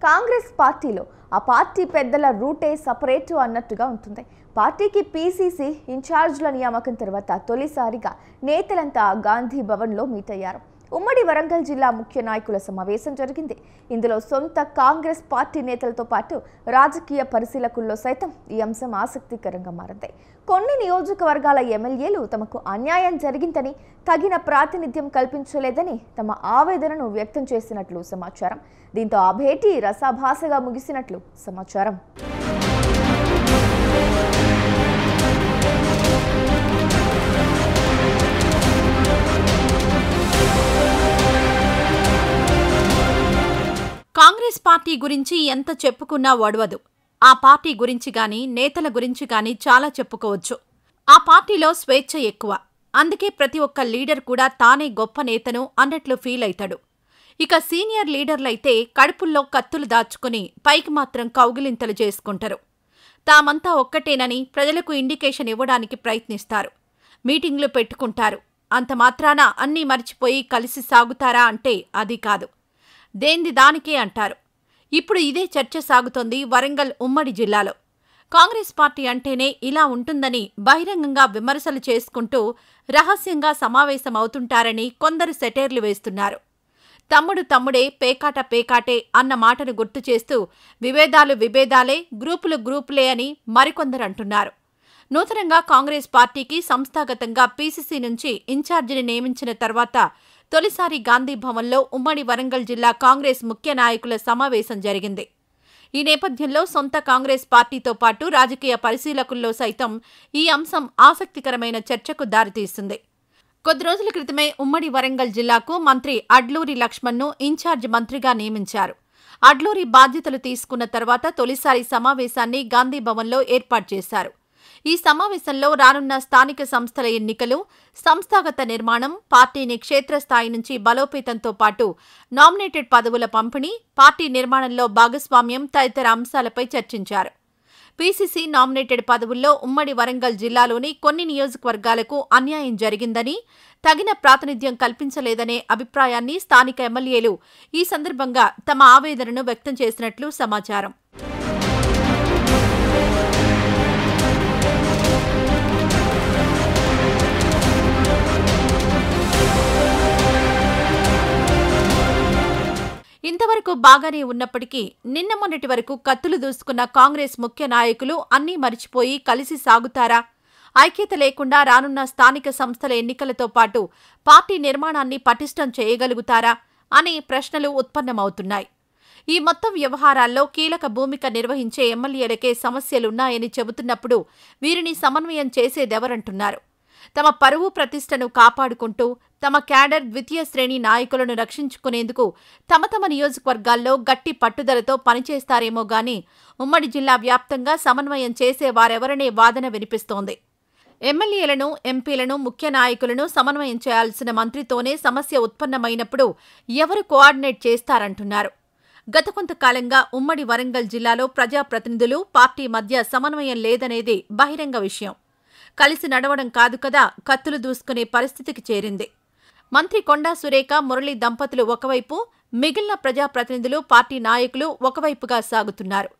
కాంగ్రెస్ పార్టీలో ఆ పార్టీ పెద్దల రూటే సపరేట్ అన్నట్టుగా ఉంటుంది. పార్టీకి పీసీసీ ఇన్ఛార్జ్ల నియామకం తర్వాత తొలిసారిగా నేతలంతా గాంధీ భవన్లో మీట్ అయ్యారు. ఉమ్మడి వరంగల్ జిల్లా ముఖ్య నాయకుల సమావేశం జరిగింది. ఇందులో సొంత కాంగ్రెస్ పార్టీ నేతలతో పాటు రాజకీయ పరిశీలకుల్లో సైతం ఈ అంశం ఆసక్తికరంగా మారింది. కొన్ని నియోజకవర్గాల ఎమ్మెల్యేలు తమకు అన్యాయం జరిగిందని, తగిన ప్రాతినిధ్యం కల్పించలేదని తమ ఆవేదనను వ్యక్తం చేసినట్లు సమాచారం. దీంతో ఆ భేటీ రసాభాసగా ముగిసినట్లు సమాచారం. కాంగ్రెస్ పార్టీ గురించి ఎంత చెప్పుకున్నా వడవదు. ఆ పార్టీ గురించి గాని, నేతల గురించి గాని చాలా చెప్పుకోవచ్చు. ఆ పార్టీలో స్వేచ్ఛ ఎక్కువ. అందుకే ప్రతి ఒక్క లీడర్ కూడా తానే గొప్ప నేతను అన్నట్లు ఫీల్ అవుతాడు. ఇక సీనియర్ లీడర్లైతే కడుపుల్లో కత్తులు దాచుకుని పైకి మాత్రం కౌగిలింతలు చేసుకుంటారు. తామంతా ఒక్కటేనని ప్రజలకు ఇండికేషన్ ఇవ్వడానికి ప్రయత్నిస్తారు. మీటింగ్లు పెట్టుకుంటారు. అంత మాత్రాన అన్నీ మర్చిపోయి కలిసి సాగుతారా అంటే అది కాదు. దేంది దానికే అంటారు. ఇప్పుడు ఇదే చర్చ సాగుతోంది వరంగల్ ఉమ్మడి జిల్లాలో. కాంగ్రెస్ పార్టీ అంటేనే ఇలా ఉంటుందని బహిరంగంగా విమర్శలు చేసుకుంటూ రహస్యంగా సమావేశమవుతుంటారని కొందరు సెటైర్లు వేస్తున్నారు. తమ్ముడు తమ్ముడే, పేకాట పేకాటే అన్న మాటను గుర్తు చేస్తూ విభేదాలు విభేదాలే, గ్రూపులు గ్రూపులే అని మరికొందరు అంటున్నారు. నూతనంగా కాంగ్రెస్ పార్టీకి సంస్థాగతంగా పీసీసీ నుంచి ఇన్ఛార్జిని నియమించిన తర్వాత తొలిసారి గాంధీ భవన్లో ఉమ్మడి వరంగల్ జిల్లా కాంగ్రెస్ ముఖ్య నాయకుల సమావేశం జరిగింది. ఈ నేపథ్యంలో సొంత కాంగ్రెస్ పార్టీతో పాటు రాజకీయ పరిశీలకుల్లో సైతం ఈ అంశం ఆసక్తికరమైన చర్చకు దారితీస్తుంది. కొద్ది రోజుల క్రితమే ఉమ్మడి వరంగల్ జిల్లాకు మంత్రి అడ్లూరి లక్ష్మణ్ను ఇన్ఛార్జ్ మంత్రిగా నియమించారు. అడ్లూరి బాధ్యతలు తీసుకున్న తర్వాత తొలిసారి సమావేశాన్ని గాంధీ భవన్లో ఏర్పాటు చేశారు. ఈ సమావేశంలో రానున్న స్థానిక సంస్థల ఎన్నికలు, సంస్థాగత నిర్మాణం, పార్టీని క్షేత్రస్థాయి నుంచి బలోపేతంతో పాటు నామినేటెడ్ పదవుల పంపిణీ, పార్టీ నిర్మాణంలో భాగస్వామ్యం తదితర అంశాలపై చర్చించారు. పీసీసీ నామినేటెడ్ పదవుల్లో ఉమ్మడి వరంగల్ జిల్లాలోని కొన్ని నియోజకవర్గాలకు అన్యాయం జరిగిందని, తగిన ప్రాతినిధ్యం కల్పించలేదనే అభిప్రాయాన్ని స్థానిక ఎమ్మెల్యేలు ఈ సందర్భంగా తమ ఆవేదనను వ్యక్తం చేసినట్లు సమాచారం. ఇంతవరకు బాగానే ఉన్నప్పటికీ నిన్న మొన్నటి వరకు కత్తులు దూసుకున్న కాంగ్రెస్ ముఖ్య నాయకులు అన్నీ మరిచిపోయి కలిసి సాగుతారా? ఐక్యత లేకుండా రానున్న స్థానిక సంస్థల ఎన్నికలతో పాటు పార్టీ నిర్మాణాన్ని పటిష్టం చేయగలుగుతారా అనే ప్రశ్నలు ఉత్పన్నమవుతున్నాయి. ఈ మొత్తం వ్యవహారాల్లో కీలక భూమిక నిర్వహించే ఎమ్మెల్యేలకే సమస్యలున్నాయని చెబుతున్నప్పుడు వీరిని సమన్వయం చేసేదెవరంటున్నారు? తమ పరువు ప్రతిష్టను కాపాడుకుంటూ తమ క్యాడర్ ద్వితీయ శ్రేణి నాయకులను రక్షించుకునేందుకు తమ తమ నియోజకవర్గాల్లో గట్టి పట్టుదలతో పనిచేస్తారేమో గాని ఉమ్మడి జిల్లా వ్యాప్తంగా సమన్వయం చేసేవారెవరనే వాదన వినిపిస్తోంది. ఎమ్మెల్యేలను, ఎంపీలను, ముఖ్య నాయకులను సమన్వయం చేయాల్సిన మంత్రితోనే సమస్య ఉత్పన్నమైనప్పుడు ఎవరు కోఆర్డినేట్ చేస్తారంటున్నారు. గత కొంతకాలంగా ఉమ్మడి వరంగల్ జిల్లాలో ప్రజాప్రతినిధులు, పార్టీ మధ్య సమన్వయం లేదనేది బహిరంగ విషయం. కలిసి నడవడం కాదు కదా, కత్తులు దూసుకునే పరిస్థితికి చేరింది. మంత్రి కొండా సురేఖ, మురళి దంపతులు ఒకవైపు, మిగిలిన ప్రజాప్రతినిధులు, పార్టీ నాయకులు ఒకవైపుగా సాగుతున్నారు.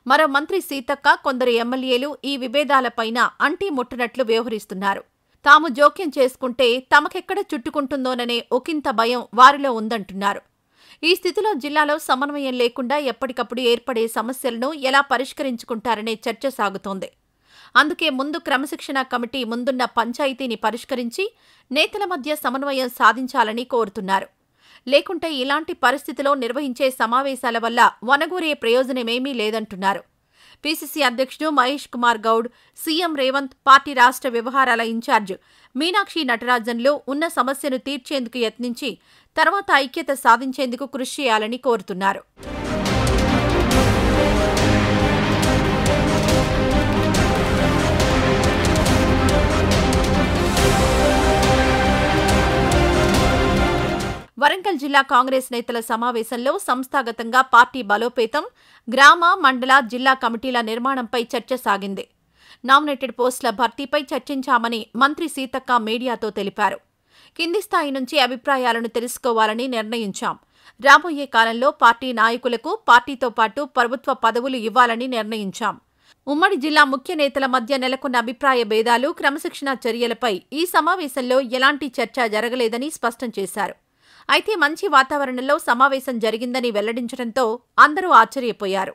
మరో మంత్రి సీతక్క, కొందరు ఎమ్మెల్యేలు ఈ విభేదాలపైన అంటీ ముట్టనట్లు వ్యవహరిస్తున్నారు. తాము జోక్యం చేసుకుంటే తమకెక్కడ చుట్టుకుంటుందోననే ఒకంత భయం వారిలో ఉందంటున్నారు. ఈ స్థితిలో జిల్లాలో సమన్వయం లేకుండా ఎప్పటికప్పుడు ఏర్పడే సమస్యలను ఎలా పరిష్కరించుకుంటారనే చర్చ సాగుతోంది. అందుకే ముందు క్రమశిక్షణ కమిటీ ముందున్న పంచాయతీని పరిష్కరించి నేతల మధ్య సమన్వయం సాధించాలని కోరుతున్నారు. లేకుంటే ఇలాంటి పరిస్థితిలో నిర్వహించే సమావేశాల వల్ల వనగూరే ప్రయోజనమేమీ లేదంటున్నారు. పీసీసీ అధ్యక్షుడు మహేష్ కుమార్ గౌడ్, సీఎం రేవంత్, పార్టీ రాష్ట్ర వ్యవహారాల ఇన్ఛార్జ్ మీనాక్షి నటరాజన్లు ఉన్న సమస్యను తీర్చేందుకు యత్నించి తర్వాత ఐక్యత సాధించేందుకు కృషి చేయాలని కోరుతున్నారు. వరంగల్ జిల్లా కాంగ్రెస్ నేతల సమావేశంలో సంస్థాగతంగా పార్టీ బలోపేతం, గ్రామ, మండల, జిల్లా కమిటీల నిర్మాణంపై చర్చ సాగింది. నామినేటెడ్ పోస్టుల భర్తీపై చర్చించామని మంత్రి సీతక్క మీడియాతో తెలిపారు. కింది స్థాయి నుంచి అభిప్రాయాలను తెలుసుకోవాలని నిర్ణయించాం. రాబోయే కాలంలో పార్టీ నాయకులకు పార్టీతో పాటు ప్రభుత్వ పదవులు ఇవ్వాలని నిర్ణయించాం. ఉమ్మడి జిల్లా ముఖ్య నేతల మధ్య నెలకొన్న అభిప్రాయ భేదాలు, క్రమశిక్షణా చర్యలపై ఈ సమావేశంలో ఎలాంటి చర్చ జరగలేదని స్పష్టం చేశారు. అయితే మంచి వాతావరణంలో సమావేశం జరిగిందని వెల్లడించడంతో అందరూ ఆశ్చర్యపోయారు.